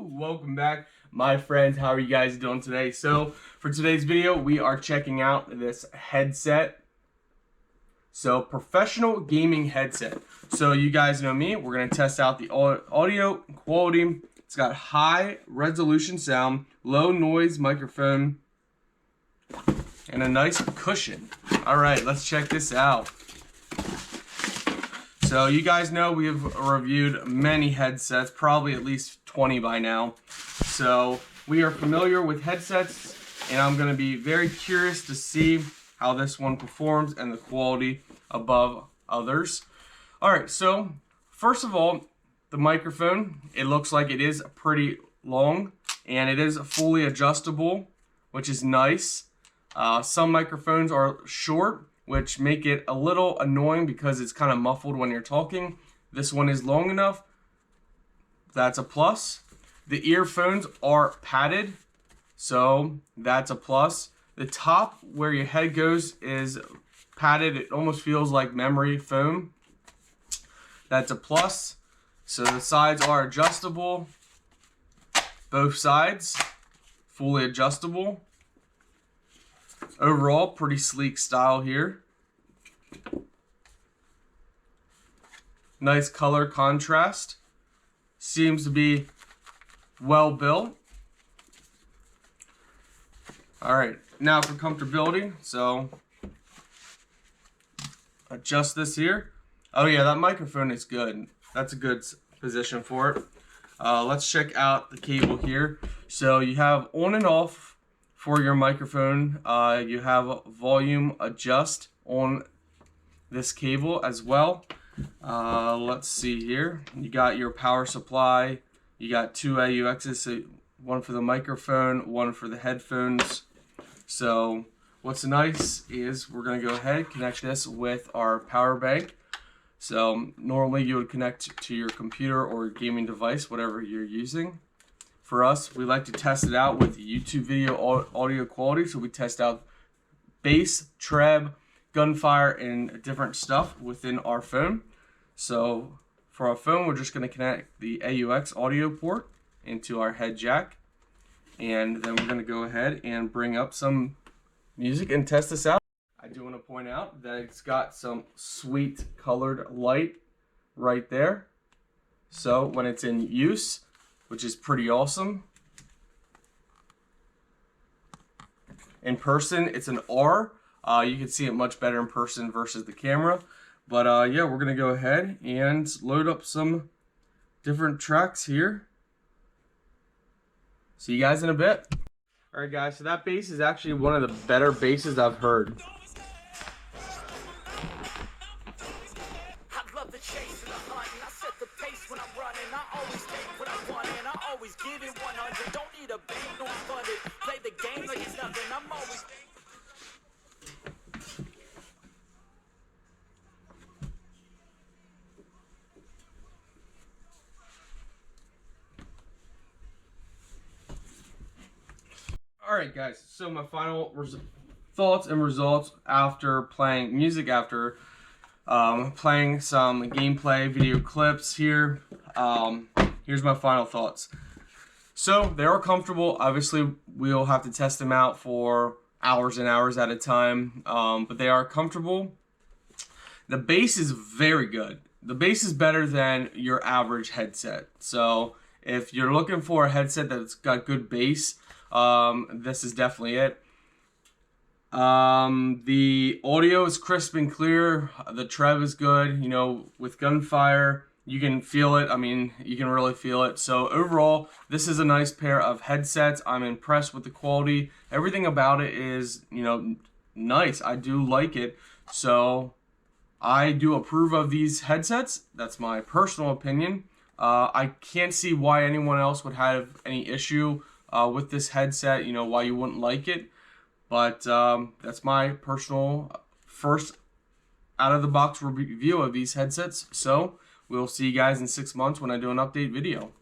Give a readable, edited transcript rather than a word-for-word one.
Welcome back, my friends. How are you guys doing today? So for today's video, we are checking out this headset. So professional gaming headset. So you guys know me, we're going to test out the audio quality. It's got high resolution sound, low noise microphone, and a nice cushion. All right, let's check this out. So you guys know we have reviewed many headsets, probably at least 20 by now. So we are familiar with headsets, and I'm going to be very curious to see how this one performs and the quality above others. Alright, so first of all, the microphone, it looks like it is pretty long, and it is fully adjustable, which is nice. Some microphones are short, which make it a little annoying because it's kind of muffled when you're talking. This one is long enough. That's a plus. The earphones are padded, so that's a plus. The top where your head goes is padded. It almost feels like memory foam. That's a plus. So the sides are adjustable. Both sides, fully adjustable. Overall, pretty sleek style here. Nice color contrast. Seems to be well built. Alright, now for comfortability. So, adjust this here. Oh yeah, that microphone is good. That's a good position for it. Let's check out the cable here. So you have on and off for your microphone. You have volume adjust on this cable as well. Let's see here. You got your power supply. You got two AUXs, so one for the microphone, one for the headphones. So what's nice is we're going to go ahead and connect this with our power bank. So normally you would connect to your computer or gaming device, whatever you're using. For us, we like to test it out with YouTube video audio quality. So we test out bass, treb, gunfire, and different stuff within our phone. So for our phone, we're just going to connect the AUX audio port into our head jack. And then we're going to go ahead and bring up some music and test this out. I do want to point out that it's got some sweet colored light right there. So when it's in use, which is pretty awesome. In person, it's an R. You can see it much better in person versus the camera. But yeah, we're going to go ahead and load up some different tracks here. See you guys in a bit. Alright guys, so that bass is actually one of the better basses I've heard. Alright guys, so my final thoughts and results after playing music, after playing some gameplay video clips here. Here's my final thoughts. So they are comfortable. Obviously we'll have to test them out for hours and hours at a time, but they are comfortable. The bass is very good. The bass is better than your average headset. So if you're looking for a headset that's got good bass, this is definitely it. The audio is crisp and clear. The treb is good. You know, with gunfire, you can feel it. I mean, you can really feel it. So overall, this is a nice pair of headsets. I'm impressed with the quality. Everything about it is, you know, nice. I do like it. So I do approve of these headsets. That's my personal opinion. I can't see why anyone else would have any issue with this headset, you know, why you wouldn't like it. But that's my personal first out-of-the-box review of these headsets. So we'll see you guys in 6 months when I do an update video.